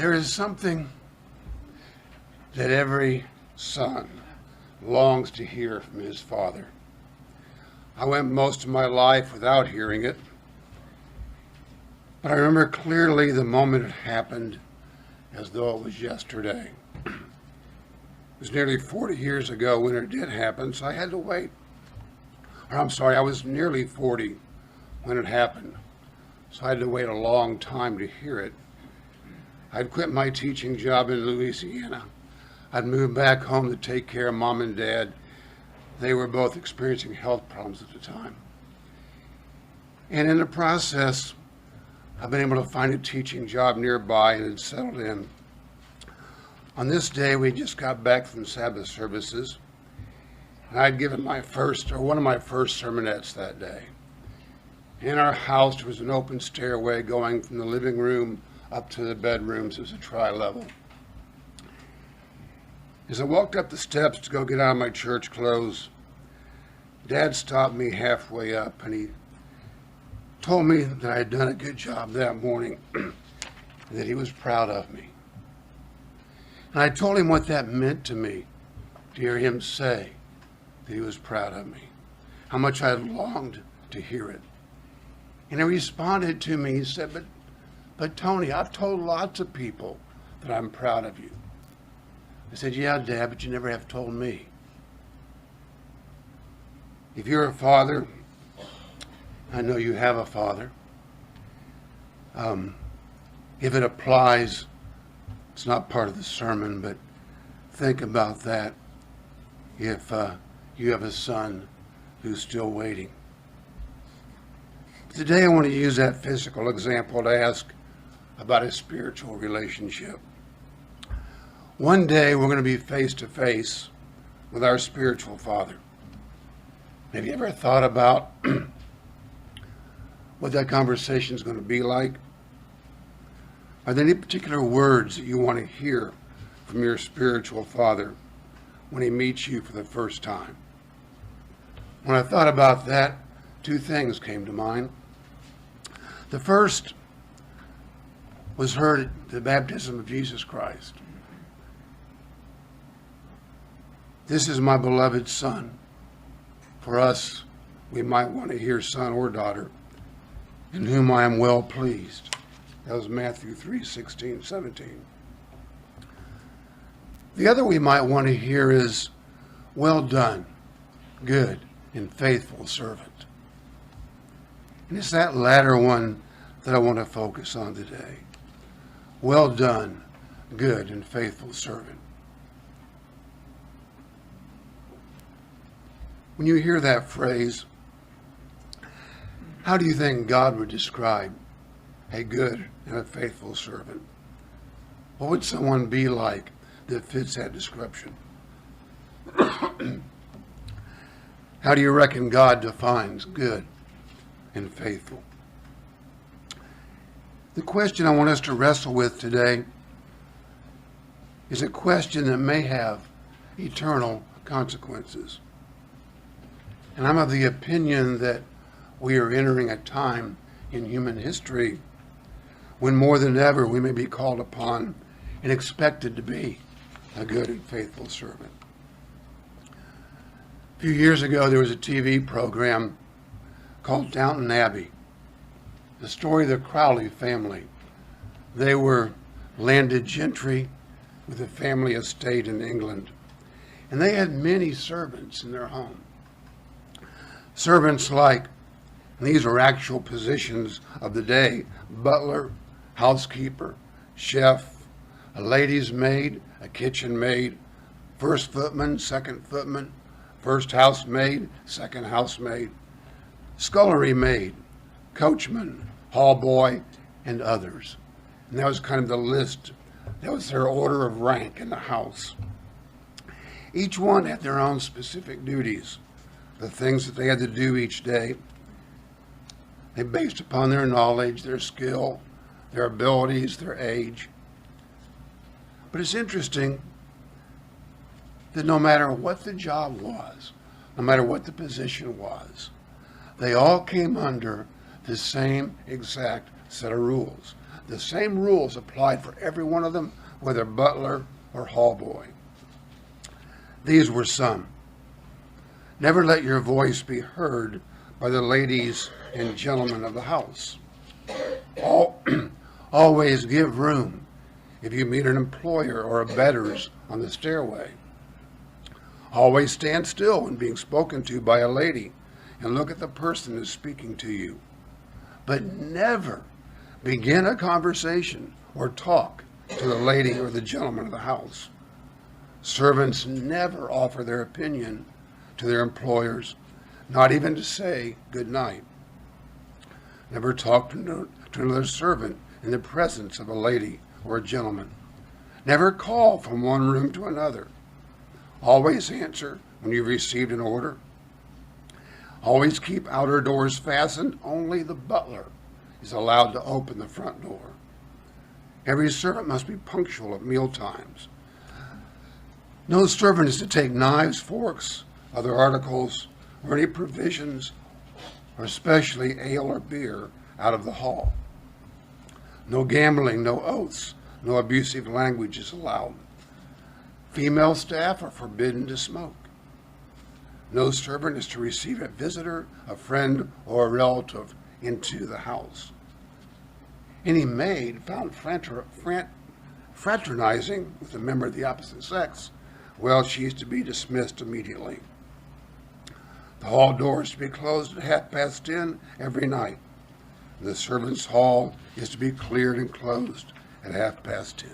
There is something that every son longs to hear from his father. I went most of my life without hearing it, but I remember clearly the moment it happened as though it was yesterday. It was nearly 40 years ago when it did happen, so I had to wait. I was nearly 40 when it happened, so I had to wait a long time to hear it. I'd quit my teaching job in Louisiana. I'd moved back home to take care of mom and dad. They were both experiencing health problems at the time. And in the process, I've been able to find a teaching job nearby and had settled in. On this day, we just got back from Sabbath services, and I'd given one of my first sermonettes that day. In our house, there was an open stairway going from the living room up to the bedrooms. It was a tri-level. As I walked up the steps to go get out of my church clothes, Dad stopped me halfway up, and he told me that I had done a good job that morning and that he was proud of me. And I told him what that meant to me, to hear him say that he was proud of me, how much I had longed to hear it. And he responded to me, he said, but Tony, I've told lots of people that I'm proud of you. I said, yeah, Dad, but you never have told me. If you're a father, I know you have a father. If it applies, it's not part of the sermon, but think about that if you have a son who's still waiting. Today I want to use that physical example to ask about a spiritual relationship. One day we're going to be face to face with our spiritual father. Have you ever thought about what that conversation is going to be like? Are there any particular words that you want to hear from your spiritual father when he meets you for the first time? When I thought about that, two things came to mind. The first was heard at the baptism of Jesus Christ. This is my beloved Son. For us, we might want to hear son or daughter, in whom I am well pleased. That was Matthew 3:16-17. The other we might want to hear is, well done, good and faithful servant. And it's that latter one that I want to focus on today. Well done, good and faithful servant. When you hear that phrase, how do you think God would describe a good and a faithful servant? What would someone be like that fits that description? How do you reckon God defines good and faithful? The question I want us to wrestle with today is a question that may have eternal consequences. And I'm of the opinion that we are entering a time in human history when more than ever we may be called upon and expected to be a good and faithful servant. A few years ago, there was a TV program called Downton Abbey, the story of the Crowley family. They were landed gentry with a family estate in England, and they had many servants in their home. Servants like, and these are actual positions of the day, butler, housekeeper, chef, a lady's maid, a kitchen maid, first footman, second footman, first housemaid, second housemaid, scullery maid, coachman, hall boy, and others. And that was kind of the list. That was their order of rank in the house. Each one had their own specific duties, the things that they had to do each day. They based upon their knowledge, their skill, their abilities, their age. But it's interesting that no matter what the job was, no matter what the position was, they all came under the same exact set of rules. the same rules applied for every one of them, whether butler or hall boy. These were some. Never let your voice be heard by the ladies and gentlemen of the house. Always give room if you meet an employer or a betters on the stairway. Always stand still when being spoken to by a lady and look at the person who's speaking to you. But never begin a conversation or talk to the lady or the gentleman of the house. Servants never offer their opinion to their employers, not even to say good night. Never talk to another servant in the presence of a lady or a gentleman. Never call from one room to another. Always answer when you've received an order. Always keep outer doors fastened. Only the butler is allowed to open the front door. Every servant must be punctual at meal times. No servant is to take knives, forks, other articles, or any provisions, or especially ale or beer, out of the hall. No gambling, no oaths, no abusive language is allowed. Female staff are forbidden to smoke. No servant is to receive a visitor, a friend, or a relative into the house. Any maid found fraternizing with a member of the opposite sex, well, she is to be dismissed immediately. The hall door is to be closed at 10:30 every night. The servants' hall is to be cleared and closed at 10:30.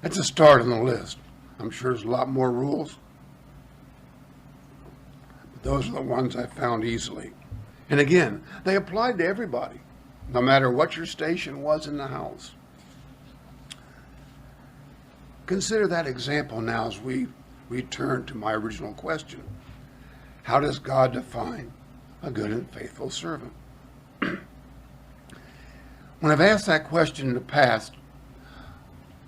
That's a start on the list. I'm sure there's a lot more rules, but those are the ones I found easily. And again, they applied to everybody, no matter what your station was in the house. Consider that example now as we return to my original question. How does God define a good and faithful servant? When I've asked that question in the past,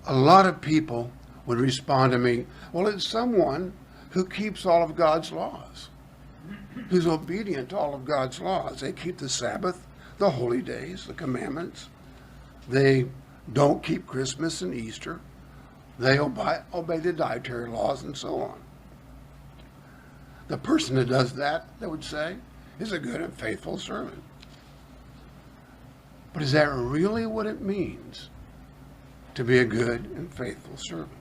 a lot of people would respond to me, well, it's someone who keeps all of God's laws, who's obedient to all of God's laws. They keep the Sabbath, the holy days, the commandments. They don't keep Christmas and Easter. They obey the dietary laws and so on. The person that does that, they would say, is a good and faithful servant. But is that really what it means to be a good and faithful servant?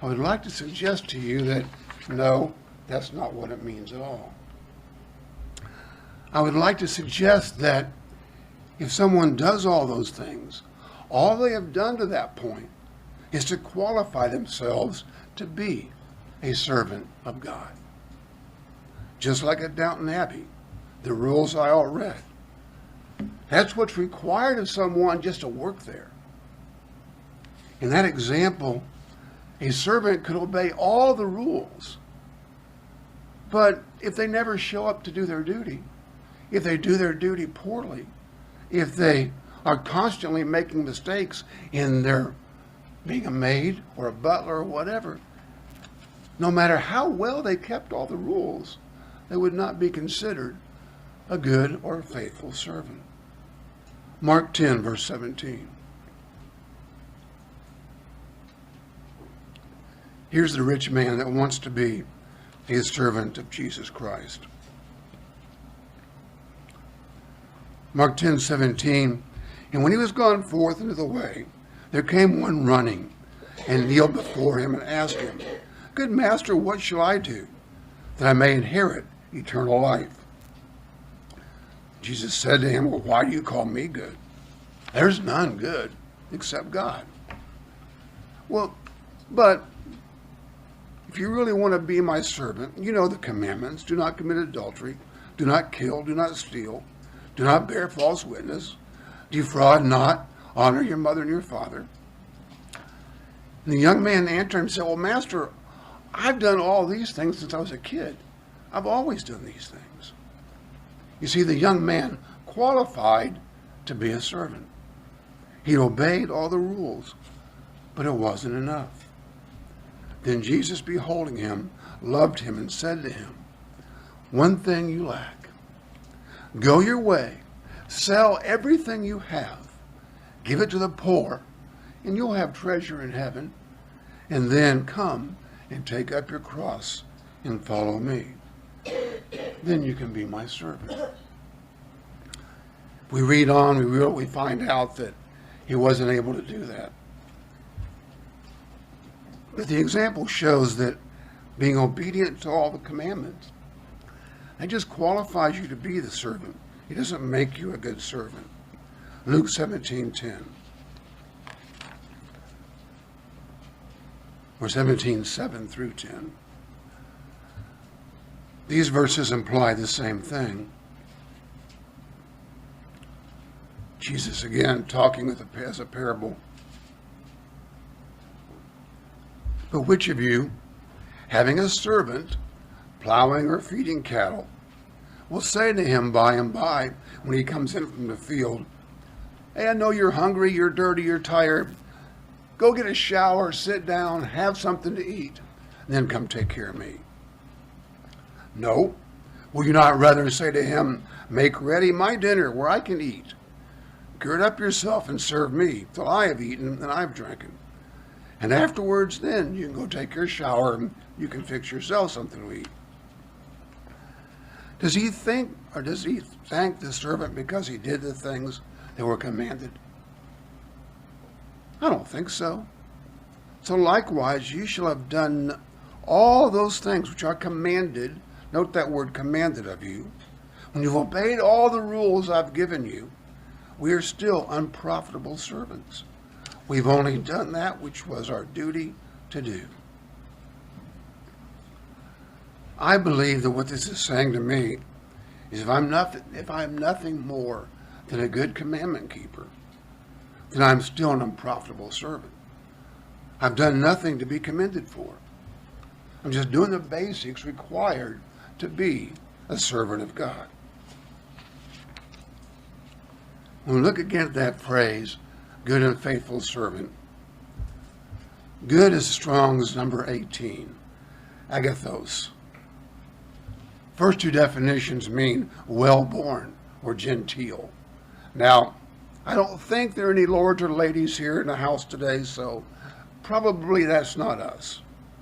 I would like to suggest to you that no, that's not what it means at all. I would like to suggest that if someone does all those things, all they have done to that point is to qualify themselves to be a servant of God. Just like at Downton Abbey, the rules I all read. That's what's required of someone just to work there. In that example, a servant could obey all the rules, but if they never show up to do their duty, if they do their duty poorly, if they are constantly making mistakes in their being a maid or a butler or whatever, no matter how well they kept all the rules, they would not be considered a good or faithful servant. Mark 10, verse 17. Here's the rich man that wants to be a servant of Jesus Christ. Mark 10:17. And when he was gone forth into the way, there came one running and kneeled before him and asked him, Good master, what shall I do that I may inherit eternal life? Jesus said to him, Well, why do you call me good? There's none good except God. Well, but if you really want to be my servant, you know the commandments. Do not commit adultery. Do not kill. Do not steal. Do not bear false witness. Defraud not. Honor your mother and your father. And the young man answered him and said, Well, master, I've done all these things since I was a kid. I've always done these things. You see, the young man qualified to be a servant. He obeyed all the rules, but it wasn't enough. Then Jesus, beholding him, loved him and said to him, One thing you lack. Go your way, Sell everything you have, give it to the poor, and you'll have treasure in heaven. And then come and take up your cross and follow me. Then you can be my servant. If we read on, we find out that he wasn't able to do that. But the example shows that being obedient to all the commandments, that just qualifies you to be the servant. It doesn't make you a good servant. Luke 17:10. Or 17:7 through 10. These verses imply the same thing. Jesus again talking as a parable. But which of you, having a servant plowing or feeding cattle, will say to him by and by when he comes in from the field, "Hey, I know you're hungry, you're dirty, you're tired. Go get a shower, sit down, have something to eat, and then come take care of me"? No. Will you not rather say to him, "Make ready my dinner where I can eat. Gird up yourself and serve me till I have eaten and I've drinking. And afterwards, then you can go take your shower and you can fix yourself something to eat"? Does he thank the servant because he did the things that were commanded? I don't think so. So likewise, you shall have done all those things which are commanded. Note that word, commanded, of you. When you've obeyed all the rules I've given you, we are still unprofitable servants. We've only done that which was our duty to do. I believe that what this is saying to me is if I'm nothing more than a good commandment keeper, then I'm still an unprofitable servant. I've done nothing to be commended for. I'm just doing the basics required to be a servant of God. When we look again at that phrase, good and faithful servant, good is Strong's number 18, agathos. First two definitions mean well-born or genteel. Now, I don't think there are any lords or ladies here in the house today, so probably that's not us.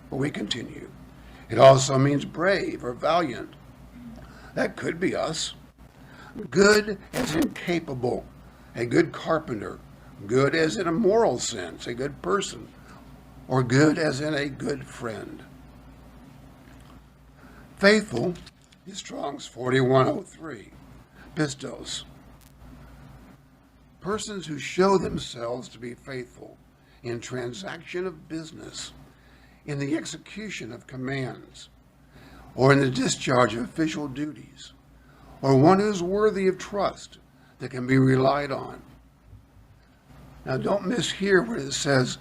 But we continue. It also means brave or valiant. That could be us. Good as in capable, a good carpenter. Good as in a moral sense, a good person. Or good as in a good friend. Faithful is Strong's 4103, pistos. Persons who show themselves to be faithful in transaction of business, in the execution of commands, or in the discharge of official duties, or one who is worthy of trust that can be relied on. Now don't mishear where it says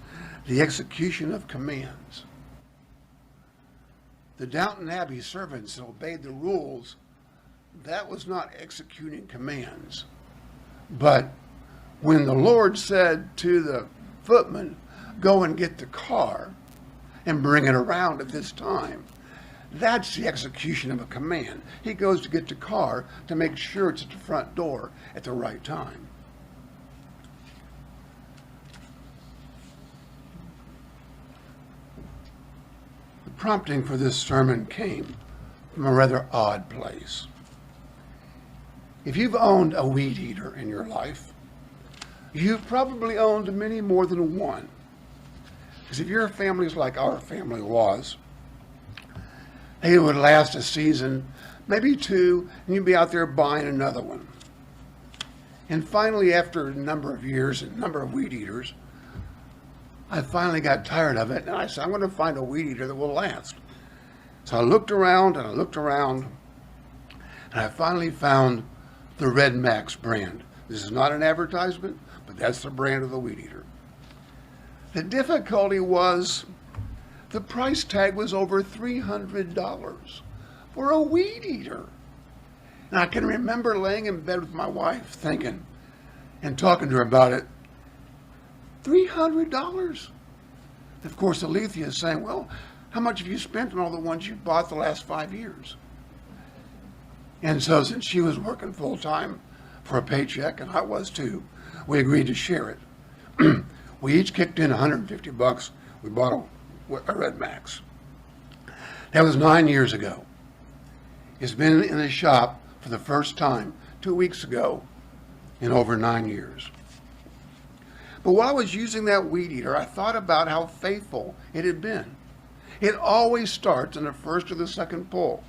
the execution of commands. The Downton Abbey servants that obeyed the rules, that was not executing commands. But when the Lord said to the footman, "Go and get the car and bring it around at this time," that's the execution of a command. He goes to get the car to make sure it's at the front door at the right time. The prompting for this sermon came from a rather odd place. If you've owned a weed eater in your life, you've probably owned many more than one. Because if your family's like our family was, they would last a season, maybe two, and you'd be out there buying another one. And finally, after a number of years and a number of weed eaters, I finally got tired of it, and I said, I'm going to find a weed eater that will last. So I looked around, and I finally found the Red Max brand. This is not an advertisement, but that's the brand of the weed eater. The difficulty was the price tag was over $300 for a weed eater. And I can remember laying in bed with my wife thinking and talking to her about it. $300? Of course, Alethea is saying, well, how much have you spent on all the ones you bought the last 5 years? And so since she was working full time, for a paycheck, and I was too. We agreed to share it. We each kicked in $150. We bought a Red Max. That was 9 years ago. It's been in the shop for the first time 2 weeks ago in over 9 years. But while I was using that weed eater, I thought about how faithful it had been. It always starts in the first or the second pull.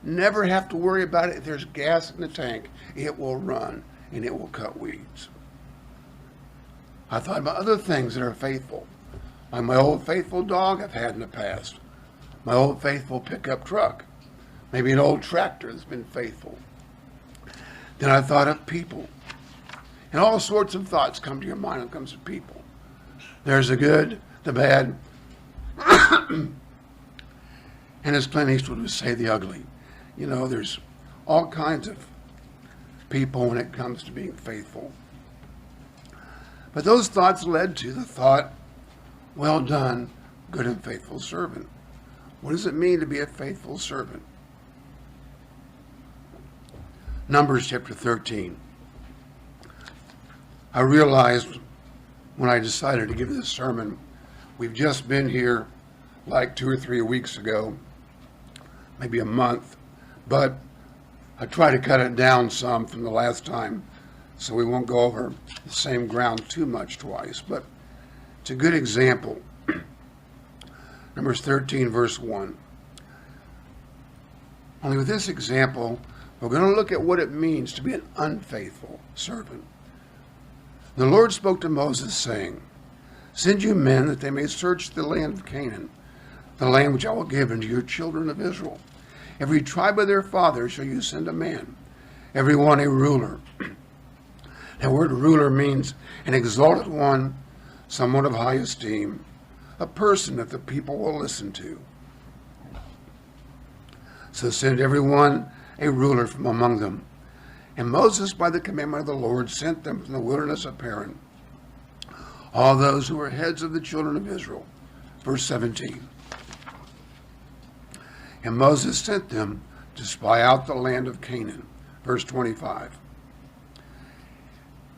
Never have to worry about it. If there's gas in the tank, it will run and it will cut weeds. I thought about other things that are faithful, like my old faithful dog I've had in the past, my old faithful pickup truck, maybe an old tractor that's been faithful. Then I thought of people. And all sorts of thoughts come to your mind when it comes to people. There's the good, the bad, and as Clint Eastwood would say, the ugly. You know, there's all kinds of people when it comes to being faithful. But those thoughts led to the thought, well done, good and faithful servant. What does it mean to be a faithful servant? Numbers chapter 13. I realized when I decided to give this sermon, we've just been here like 2 or 3 weeks ago, maybe a month, but I try to cut it down some from the last time so we won't go over the same ground too much twice, but it's a good example. Numbers 13, verse 1. Only with this example, we're going to look at what it means to be an unfaithful servant. The Lord spoke to Moses, saying, send you men that they may search the land of Canaan, the land which I will give unto your children of Israel. Every tribe of their fathers shall you send a man, every one a ruler. That word ruler means an exalted one, someone of high esteem, a person that the people will listen to. So send every one a ruler from among them. And Moses, by the commandment of the Lord, sent them from the wilderness of Paran, all those who were heads of the children of Israel. Verse 17. And Moses sent them to spy out the land of Canaan. Verse 25.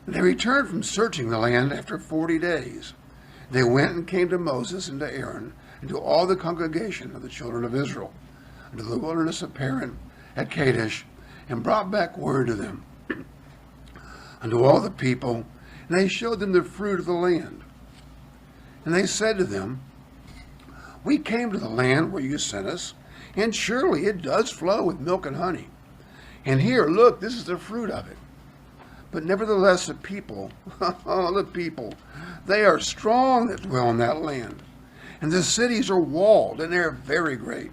And they returned from searching the land after 40 days. They went and came to Moses and to Aaron and to all the congregation of the children of Israel, and to the wilderness of Paran at Kadesh, and brought back word to them unto all the people, and they showed them the fruit of the land. And they said to them, we came to the land where you sent us, and surely it does flow with milk and honey. And here, look, this is the fruit of it. But nevertheless, the people, the people, they are strong that dwell in that land. And the cities are walled, and they are very great.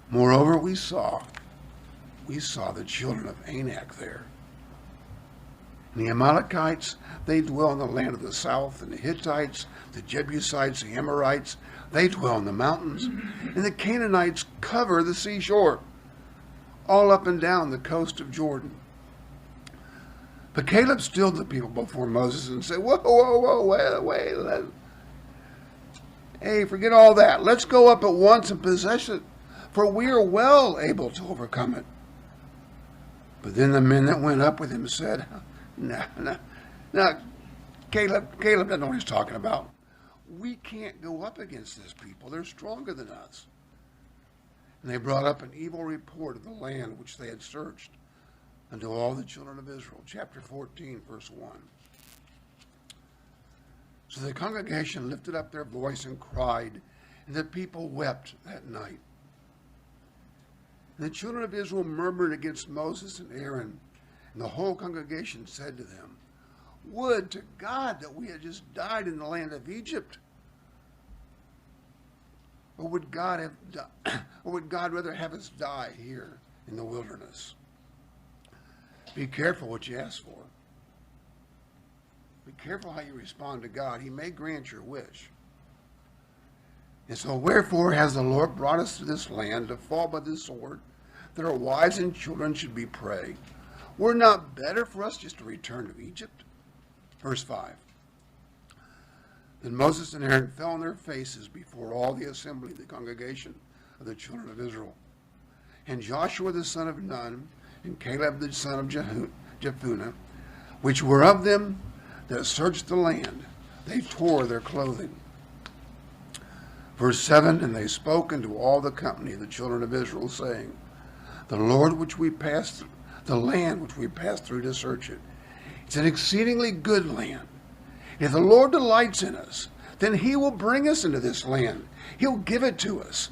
Moreover, we saw the children of Anak there. And the Amalekites, they dwell in the land of the south, and the Hittites, the Jebusites, the Amorites, they dwell in the mountains, and the Canaanites cover the seashore, all up and down the coast of Jordan. But Caleb stilled the people before Moses and said, whoa, wait. Hey, forget all that. Let's go up at once and possess it, for we are well able to overcome it. But then the men that went up with him said, no, Caleb doesn't know what he's talking about. We can't go up against this people. They're stronger than us. And they brought up an evil report of the land which they had searched unto all the children of Israel. Chapter 14, verse 1. So the congregation lifted up their voice and cried, and the people wept that night. And the children of Israel murmured against Moses and Aaron, and the whole congregation said to them, would to God that we had just died in the land of Egypt. Or would God rather have us die here in the wilderness? Be careful what you ask for. Be careful how you respond to God. He may grant your wish. And so wherefore has the Lord brought us to this land to fall by the sword, that our wives and children should be prey? Were it not better for us just to return to Egypt? Verse 5. Then Moses and Aaron fell on their faces before all the assembly, the congregation of the children of Israel. And Joshua the son of Nun and Caleb the son of Jephunneh, which were of them that searched the land, they tore their clothing. Verse 7, and they spoke unto all the company of the children of Israel, saying, the land which we passed through to search it, it's an exceedingly good land. If the Lord delights in us, then he will bring us into this land. He'll give it to us,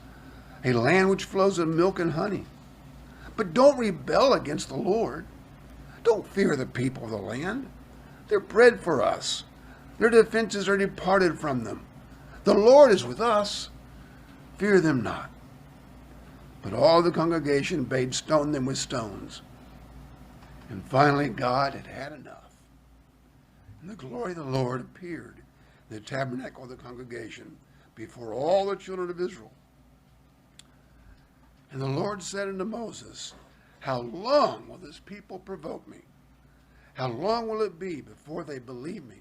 a land which flows with milk and honey. But don't rebel against the Lord. Don't fear the people of the land. They're bread for us. Their defenses are departed from them. The Lord is with us. Fear them not. But all the congregation bade stone them with stones. And finally God had had enough. And the glory of the Lord appeared in the tabernacle of the congregation before all the children of Israel. And the Lord said unto Moses, how long will this people provoke me? How long will it be before they believe me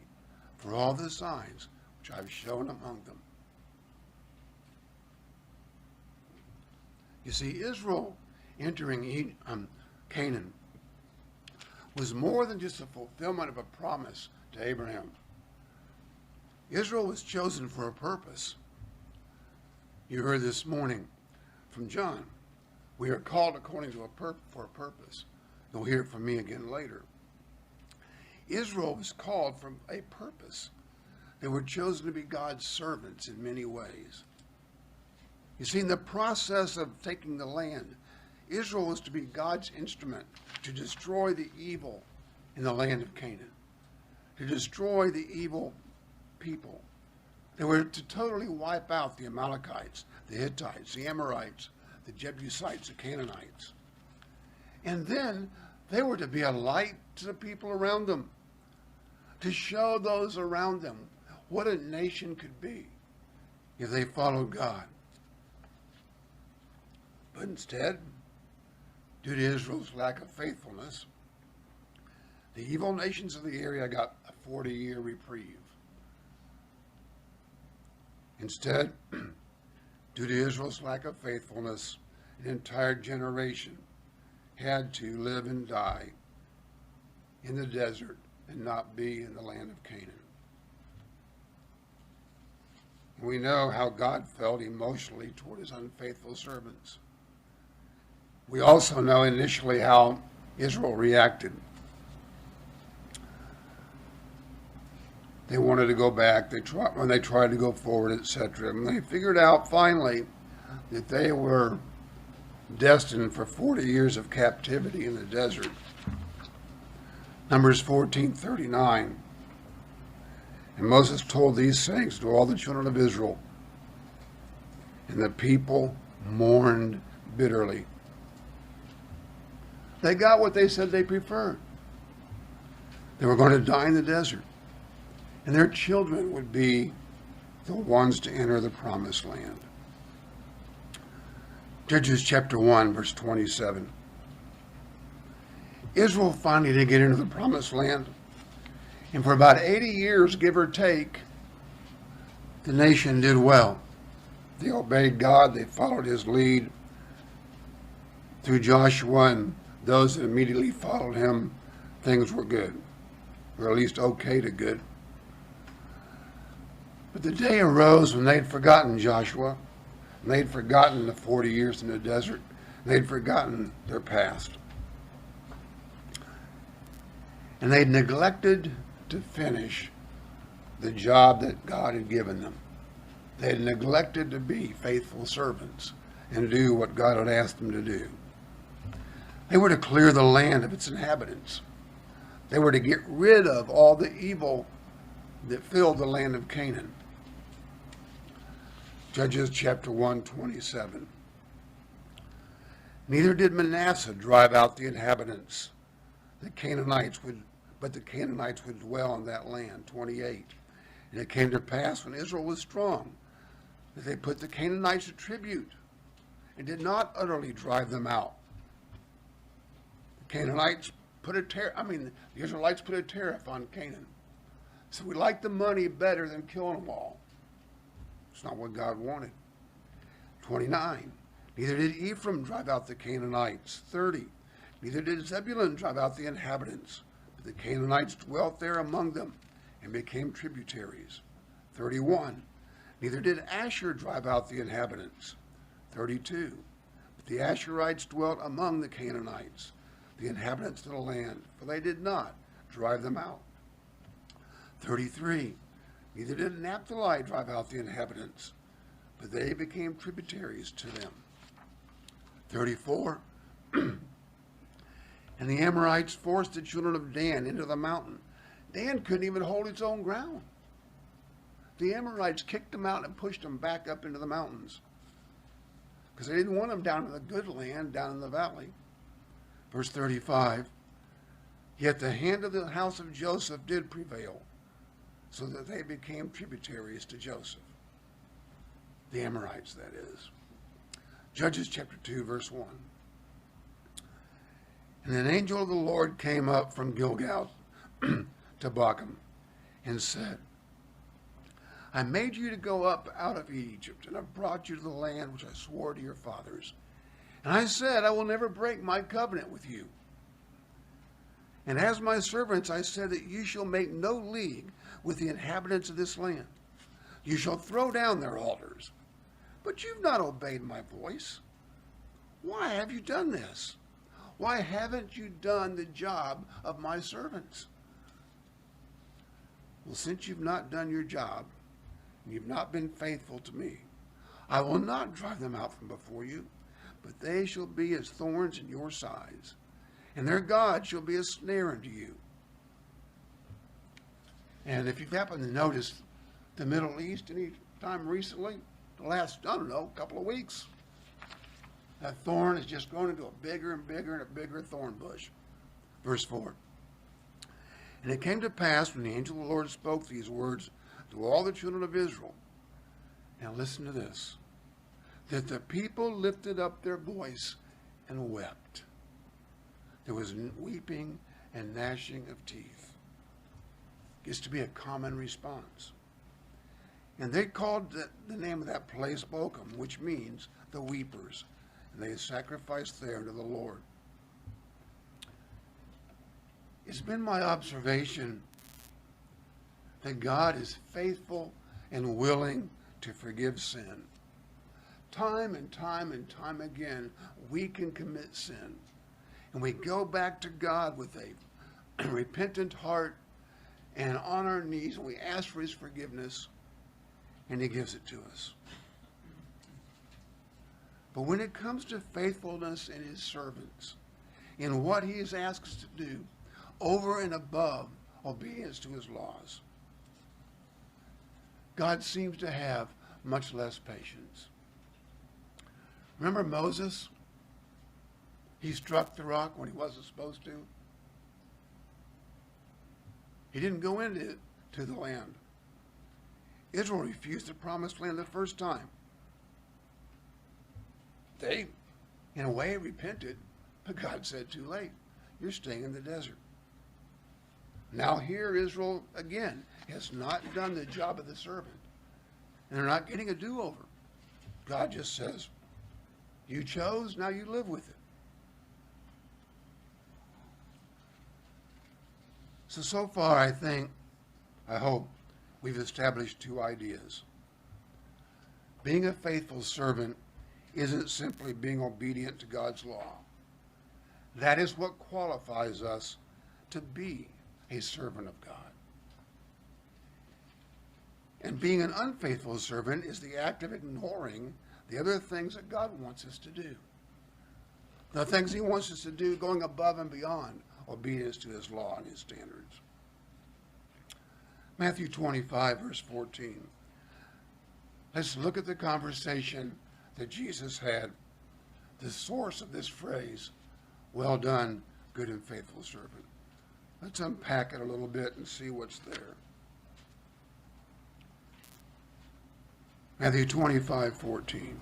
for all the signs which I've shown among them? You see, Israel entering Canaan was more than just a fulfillment of a promise to Abraham. Israel was chosen for a purpose. You heard this morning from John. We are called according to for a purpose. You'll hear it from me again later. Israel was called from a purpose. They were chosen to be God's servants in many ways. You see, in the process of taking the land, Israel was to be God's instrument to destroy the evil in the land of Canaan, to destroy the evil people. They were to totally wipe out the Amalekites, the Hittites, the Amorites, the Jebusites, the Canaanites. And then they were to be a light to the people around them, to show those around them what a nation could be if they followed God. But instead, due to Israel's lack of faithfulness, the evil nations of the area got a 40-year reprieve. Instead, due to Israel's lack of faithfulness, an entire generation had to live and die in the desert and not be in the land of Canaan. We know how God felt emotionally toward his unfaithful servants. We also know initially how Israel reacted. They wanted to go back. When they tried to go forward, etc. And they figured out finally that they were destined for 40 years of captivity in the desert. Numbers 14:39. And Moses told these things to all the children of Israel, and the people mourned bitterly. They got what they said they preferred. They were going to die in the desert, and their children would be the ones to enter the promised land. Judges chapter 1, verse 27. Israel finally did get into the promised land, and for about 80 years, give or take, the nation did well. They obeyed God. They followed his lead. Through Joshua and those that immediately followed him, things were good, or at least okay to good. But the day arose when they'd forgotten Joshua, and they'd forgotten the 40 years in the desert, and they'd forgotten their past. And they'd neglected to finish the job that God had given them. They had neglected to be faithful servants and do what God had asked them to do. They were to clear the land of its inhabitants. They were to get rid of all the evil that filled the land of Canaan. Judges chapter 1:27. Neither did Manasseh drive out the inhabitants. But the Canaanites would dwell in that land. 28. And it came to pass when Israel was strong that they put the Canaanites to tribute and did not utterly drive them out. The Israelites put a tariff on Canaan. So we like the money better than killing them all. It's not what God wanted. 29. Neither did Ephraim drive out the Canaanites. 30. Neither did Zebulun drive out the inhabitants, but the Canaanites dwelt there among them and became tributaries. 31. Neither did Asher drive out the inhabitants. 32. But the Asherites dwelt among the Canaanites, the inhabitants of the land, for they did not drive them out. 33. Neither did Naphtali drive out the inhabitants, but they became tributaries to them. 34. And the Amorites forced the children of Dan into the mountain. Dan couldn't even hold its own ground. The Amorites kicked them out and pushed them back up into the mountains because they didn't want them down in the good land, down in the valley. Verse 35, yet the hand of the house of Joseph did prevail, so that they became tributaries to Joseph. The Amorites, that is. Judges chapter 2, verse 1. And an angel of the Lord came up from Gilgal to Bochum and said, I made you to go up out of Egypt, and have brought you to the land which I swore to your fathers. And I said, I will never break my covenant with you. And as my servants, I said that you shall make no league with the inhabitants of this land. You shall throw down their altars. But you've not obeyed my voice. Why have you done this? Why haven't you done the job of my servants? Well, since you've not done your job, and you've not been faithful to me, I will not drive them out from before you, but they shall be as thorns in your sides, and their God shall be a snare unto you. And if you've happened to notice the Middle East any time recently, the last, I don't know, couple of weeks, that thorn is just grown into a bigger and bigger and a bigger thorn bush. Verse 4. And it came to pass when the angel of the Lord spoke these words to all the children of Israel. Now listen to this. That the people lifted up their voice and wept. There was weeping and gnashing of teeth. Gets to be a common response. And they called the name of that place Bochum, which means the weepers. And they sacrificed there to the Lord. It's been my observation that God is faithful and willing to forgive sin. Time and time and time again, we can commit sin. And we go back to God with a repentant heart and on our knees, and we ask for his forgiveness, and he gives it to us. But when it comes to faithfulness in his servants, in what he has asked us to do, over and above obedience to his laws, God seems to have much less patience. Remember Moses? He struck the rock when he wasn't supposed to. He didn't go into the land. Israel refused the promised land the first time. They, in a way, repented, but God said, too late. You're staying in the desert. Now here Israel, again, has not done the job of the servant. And they're not getting a do-over. God just says, you chose, now you live with it. So far, I hope, we've established two ideas. Being a faithful servant isn't simply being obedient to God's law. That is what qualifies us to be a servant of God. And being an unfaithful servant is the act of ignoring the other things that God wants us to do. The things he wants us to do going above and beyond obedience to his law and his standards. Matthew 25, verse 14. Let's look at the conversation that Jesus had, the source of this phrase, well done, good and faithful servant. Let's unpack it a little bit and see what's there. Matthew 25, 14.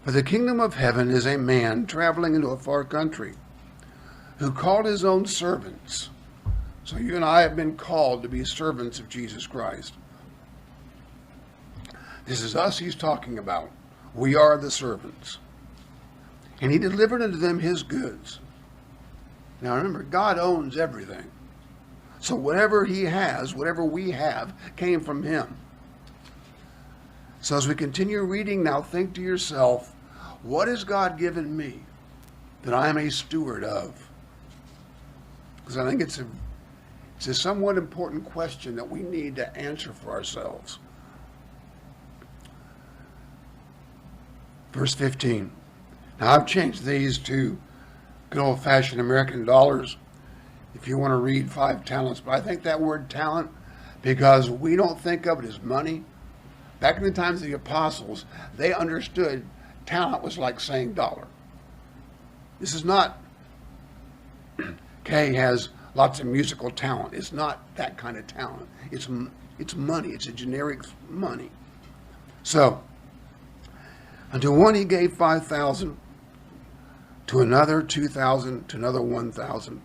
For the kingdom of heaven is a man traveling into a far country who called his own servants. So you and I have been called to be servants of Jesus Christ. This is us he's talking about. We are the servants. And he delivered unto them his goods. Now remember, God owns everything. So whatever he has, whatever we have, came from him. So as we continue reading now, think to yourself, what has God given me that I am a steward of? Because I think it's a somewhat important question that we need to answer for ourselves. Verse 15. Now I've changed these to good old-fashioned American dollars if you want to read 5 talents. But I think that word talent, because we don't think of it as money. Back in the times of the apostles, they understood talent was like saying dollar. This is not, Kay has lots of musical talent. It's not that kind of talent. It's money. It's a generic money. So, unto one he gave 5,000, to another 2,000, to another 1,000,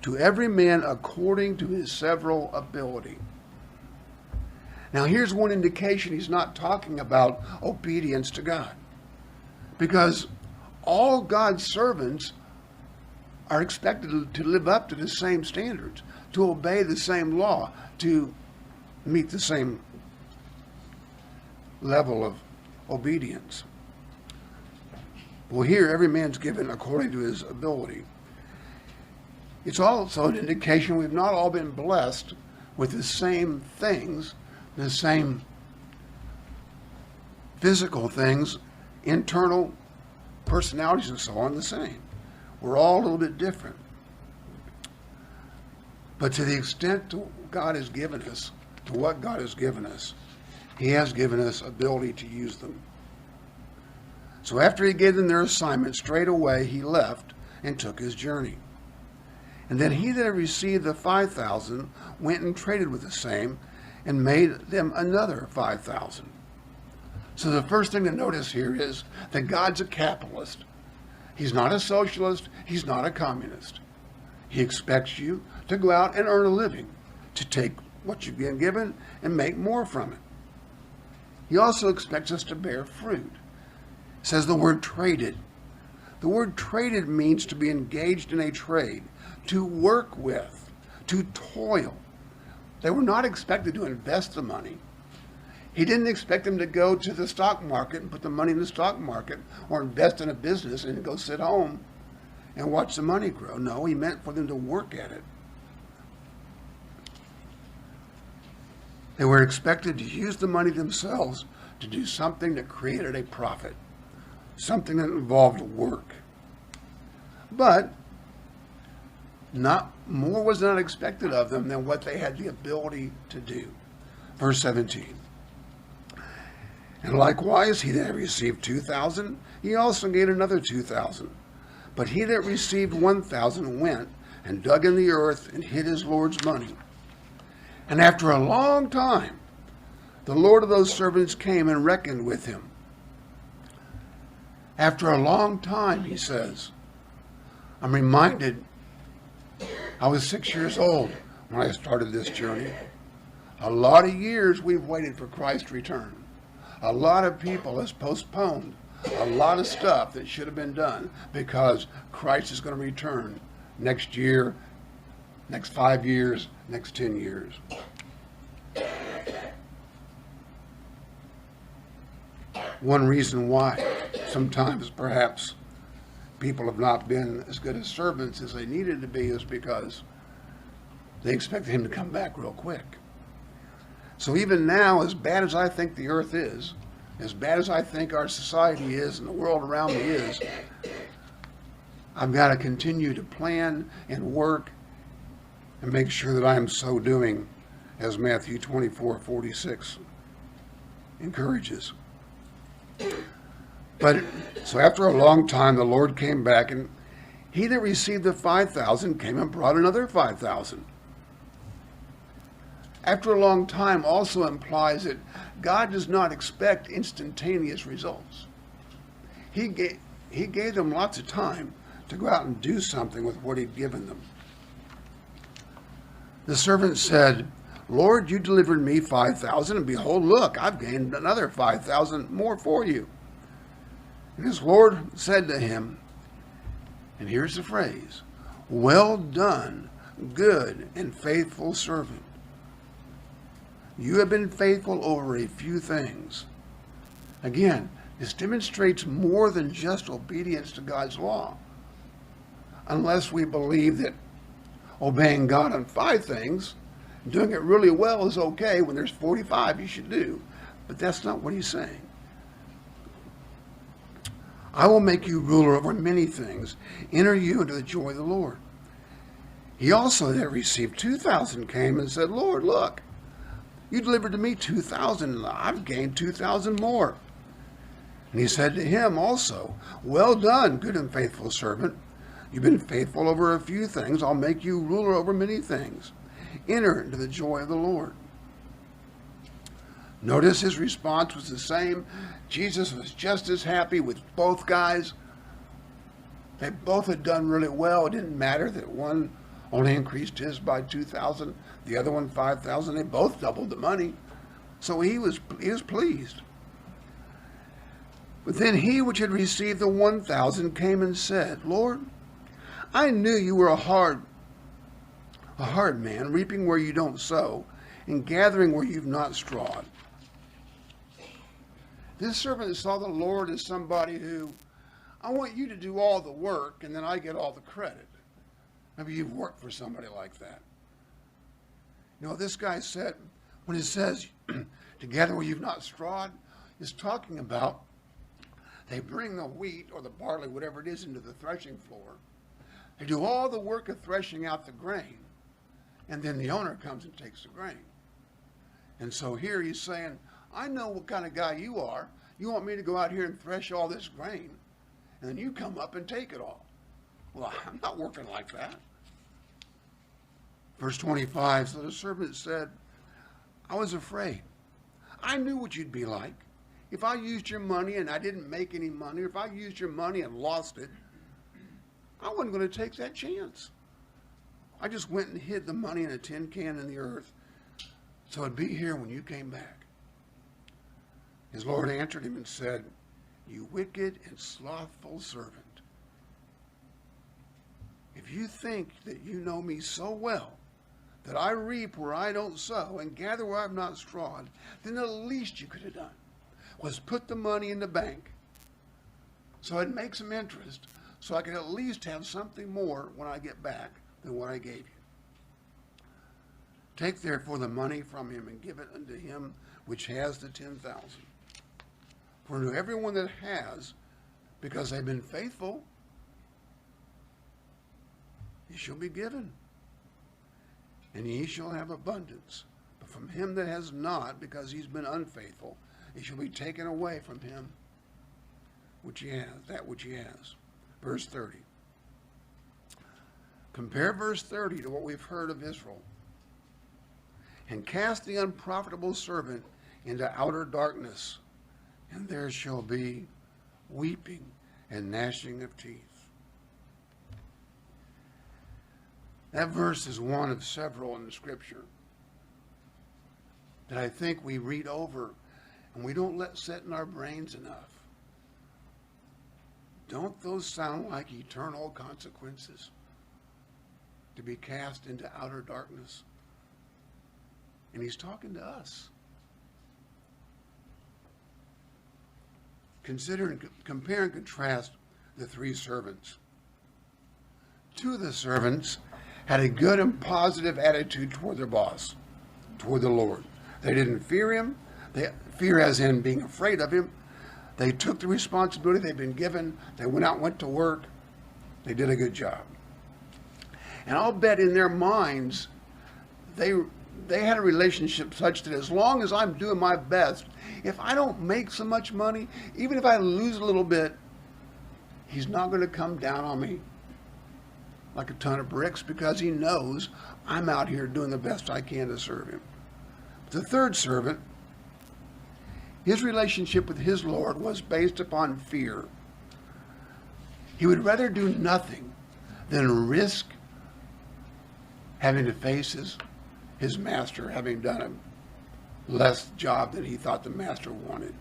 to every man according to his several ability. Now here's one indication he's not talking about obedience to God. Because all God's servants are expected to live up to the same standards, to obey the same law, to meet the same level of obedience. Well, here every man's given according to his ability. It's also an indication we've not all been blessed with the same things, the same physical things, internal personalities and so on, the same. We're all a little bit different. But to the extent God has given us, to what God has given us, he has given us ability to use them. So after he gave them their assignment, straight away he left and took his journey. And then he that had received the 5,000 went and traded with the same and made them another 5,000. So the first thing to notice here is that God's a capitalist. He's not a socialist. He's not a communist. He expects you to go out and earn a living, to take what you've been given and make more from it. He also expects us to bear fruit. It says the word traded. The word traded means to be engaged in a trade, to work with, to toil. They were not expected to invest the money. He didn't expect them to go to the stock market and put the money in the stock market or invest in a business and go sit home and watch the money grow. No, he meant for them to work at it. They were expected to use the money themselves to do something that created a profit, something that involved work. But more was not expected of them than what they had the ability to do. Verse 17. And likewise, he that received 2,000, he also gave another 2,000. But he that received 1,000 went and dug in the earth and hid his Lord's money. And after a long time, the Lord of those servants came and reckoned with him. After a long time, he says. I'm reminded, I was 6 years old when I started this journey. A lot of years we've waited for Christ's return. A lot of people has postponed a lot of stuff that should have been done because Christ is going to return next year, next 5 years, next 10 years. One reason why sometimes perhaps people have not been as good as servants as they needed to be is because they expected him to come back real quick. So even now, as bad as I think the earth is, as bad as I think our society is and the world around me is, I've got to continue to plan and work and make sure that I am so doing as Matthew 24:46 encourages. But so after a long time, the Lord came back, and he that received the 5,000 came and brought another 5,000. After a long time also implies that God does not expect instantaneous results. He gave them lots of time to go out and do something with what he'd given them. The servant said, Lord, you delivered me 5,000, and behold, look, I've gained another 5,000 more for you. And his Lord said to him, And here's the phrase, well done, good and faithful servant. You have been faithful over a few things. Again, this demonstrates more than just obedience to God's law. Unless we believe that obeying God on 5 things, doing it really well is okay when there's 45 you should do. But that's not what he's saying. I will make you ruler over many things. Enter you into the joy of the Lord. He also that received 2,000 came and said, Lord, look, you delivered to me 2,000, and I've gained 2,000 more. And he said to him also, well done, good and faithful servant. You've been faithful over a few things. I'll make you ruler over many things. Enter into the joy of the Lord. Notice his response was the same. Jesus was just as happy with both guys. They both had done really well. It didn't matter that one only increased his by 2,000, the other one 5,000. They both doubled the money. So he was pleased. But then he which had received the 1,000 came and said, Lord, I knew you were a hard man, reaping where you don't sow, and gathering where you've not strawed. This servant saw the Lord as somebody who, I want you to do all the work, and then I get all the credit. Maybe you've worked for somebody like that. You know, this guy said, when it says, to gather where you've not strawed, is talking about they bring the wheat or the barley, whatever it is, into the threshing floor. They do all the work of threshing out the grain, and then the owner comes and takes the grain. And so here he's saying, I know what kind of guy you are. You want me to go out here and thresh all this grain, and then you come up and take it all. Well, I'm not working like that. Verse 25, so the servant said, I was afraid. I knew what you'd be like. If I used your money and I didn't make any money, or if I used your money and lost it, I wasn't going to take that chance. I just went and hid the money in a tin can in the earth, so it'd be here when you came back. His Lord answered him and said, you wicked and slothful servant. If you think that you know me so well, that I reap where I don't sow and gather where I've not strawed, then the least you could have done was put the money in the bank so I'd make some interest, so I could at least have something more when I get back than what I gave you. Take therefore the money from him and give it unto him which has the 10,000. For to everyone that has, because they've been faithful, he shall be given, and he shall have abundance. But from him that has not, because he's been unfaithful, it shall be taken away from him which he has, that which he has. Verse 30. Compare verse 30 to what we've heard of Israel. And cast the unprofitable servant into outer darkness, and there shall be weeping and gnashing of teeth. That verse is one of several in the scripture that I think we read over and we don't let sit in our brains enough. Don't those sound like eternal consequences? To be cast into outer darkness. And he's talking to us. Consider and compare and contrast the 3 servants. 2 of the servants had a good and positive attitude toward their boss, toward the Lord. They didn't fear him. Fear as in being afraid of him. They took the responsibility they'd been given. They went out and went to work. They did a good job. And I'll bet in their minds, they had a relationship such that as long as I'm doing my best, if I don't make so much money, even if I lose a little bit, he's not going to come down on me like a ton of bricks, because he knows I'm out here doing the best I can to serve him. The 3rd servant, his relationship with his Lord was based upon fear. He would rather do nothing than risk having to face his master having done a less job than he thought the master wanted.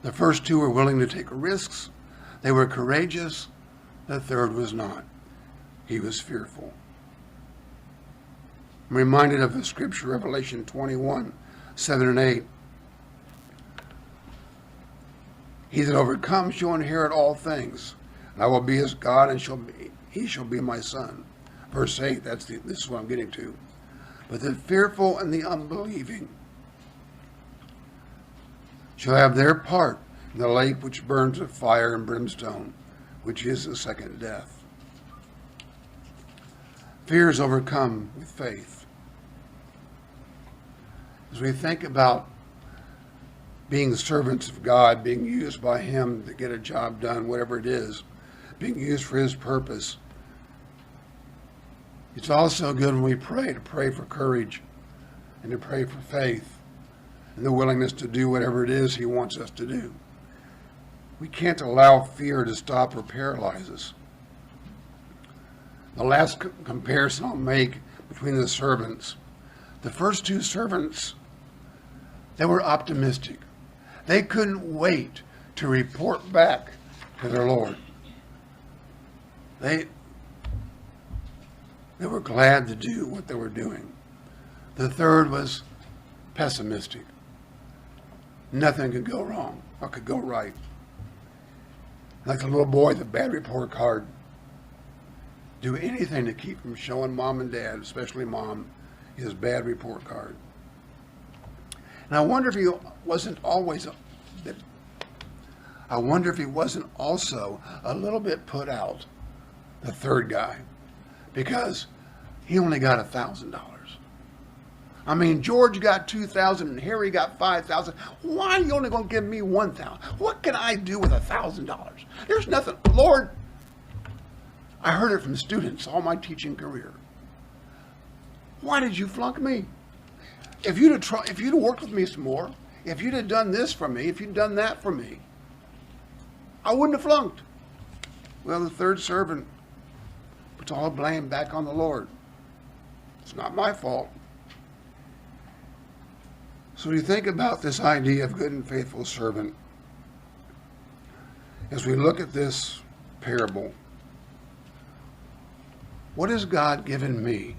The first 2 were willing to take risks. They were courageous. The third was not. He was fearful. I'm reminded of the scripture, Revelation 21, 7 and 8. He that overcomes shall inherit all things, and I will be his God, and he shall be my son. Verse 8, this is what I'm getting to. But the fearful and the unbelieving shall have their part in the lake which burns with fire and brimstone, which is the second death. Fear is overcome with faith. As we think about being servants of God, being used by him to get a job done, whatever it is, being used for his purpose, it's also good when we pray to pray for courage and to pray for faith and the willingness to do whatever it is he wants us to do. We can't allow fear to stop or paralyze us. The last comparison I'll make between the servants, the first two servants, they were optimistic. They couldn't wait to report back to their Lord. They were glad to do what they were doing. The third was pessimistic. Nothing could go wrong or could go right. Like the little boy, the bad report card. Do anything to keep from showing mom and dad, especially mom, his bad report card. And I wonder if he wasn't also a little bit put out, the third guy, because he only got $1,000. I mean, George got $2,000 and Harry got $5,000. Why are you only going to give me $1,000? What can I do with $1,000? There's nothing. Lord, I heard it from students all my teaching career. Why did you flunk me? If you'd have worked with me some more, if you'd have done this for me, if you'd done that for me, I wouldn't have flunked. Well, the third servant puts all the blame back on the Lord. It's not my fault. So when you think about this idea of good and faithful servant, as we look at this parable, what has God given me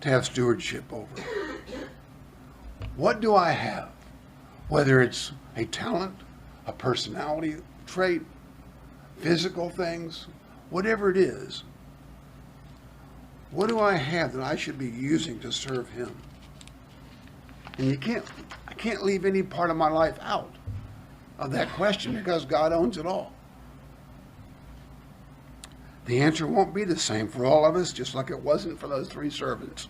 to have stewardship over? What do I have? Whether it's a talent, a personality trait, physical things, whatever it is, what do I have that I should be using to serve him? And I can't leave any part of my life out of that question because God owns it all. The answer won't be the same for all of us, just like it wasn't for those three servants.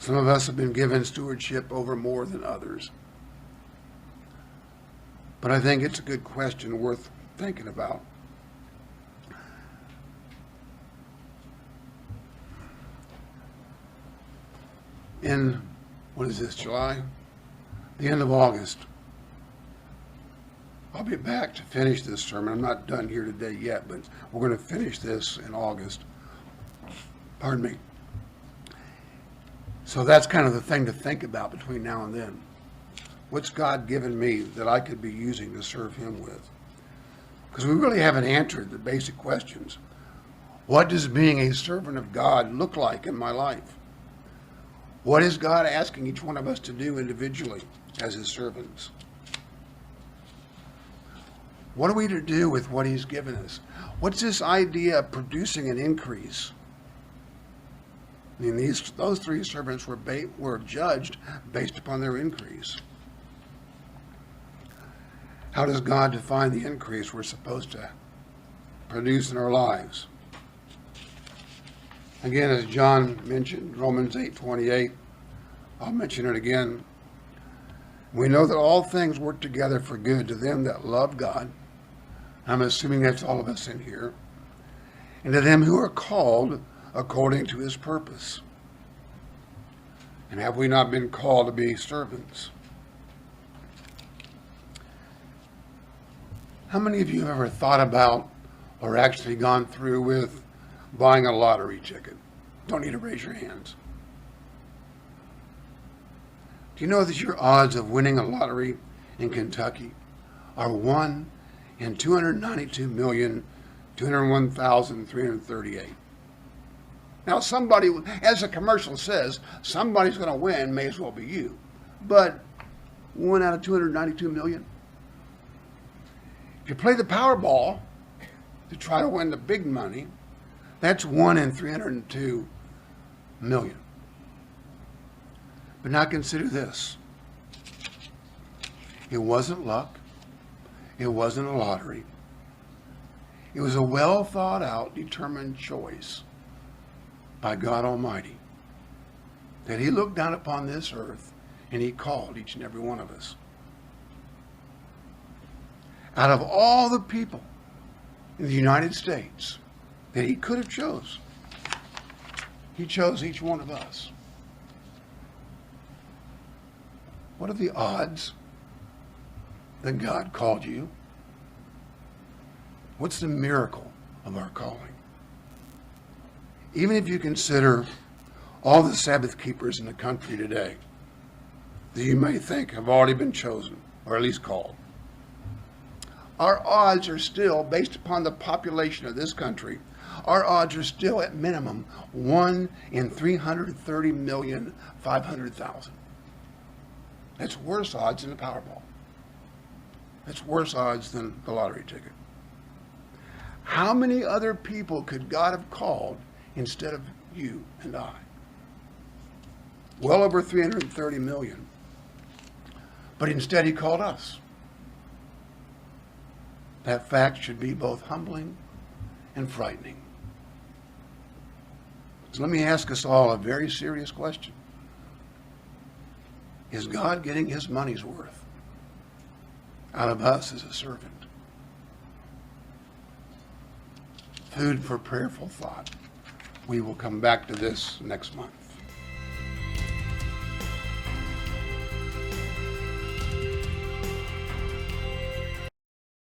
Some of us have been given stewardship over more than others. But I think it's a good question worth thinking about. In, what is this, July? The end of August, I'll be back to finish this sermon. I'm not done here today yet, but we're going to finish this in August. Pardon me. So that's kind of the thing to think about between now and then. What's God given me that I could be using to serve him with? Because we really haven't answered the basic questions. What does being a servant of God look like in my life? What is God asking each one of us to do individually as his servants? What are we to do with what he's given us? What's this idea of producing an increase? I mean, those three servants were judged based upon their increase. How does God define the increase we're supposed to produce in our lives? Again, as John mentioned, Romans 8:28, I'll mention it again. We know that all things work together for good to them that love God. I'm assuming that's all of us in here. And to them who are called according to his purpose. And have we not been called to be servants? How many of you have ever thought about or actually gone through with buying a lottery ticket? Don't need to raise your hands. Do you know that your odds of winning a lottery in Kentucky are 1 in 292,201,338. Now somebody, as the commercial says, somebody's going to win, may as well be you. But 1 out of 292 million? If you play the Powerball to try to win the big money, that's 1 in 302 million. But now consider this. It wasn't luck. It wasn't a lottery. It was a well thought out, determined choice by God Almighty, that He looked down upon this earth and He called each and every one of us. Out of all the people in the United States that He could have chose, He chose each one of us. What are the odds that God called you? What's the miracle of our calling? Even if you consider all the Sabbath keepers in the country today that you may think have already been chosen, or at least called, our odds are still, based upon the population of this country, our odds are still at minimum 1 in 330,500,000. That's worse odds than the Powerball. That's worse odds than the lottery ticket. How many other people could God have called instead of you and I? Well over 330 million. But instead He called us. That fact should be both humbling and frightening. So let me ask us all a very serious question. Is God getting His money's worth out of us as a servant? Food for prayerful thought. We will come back to this next month.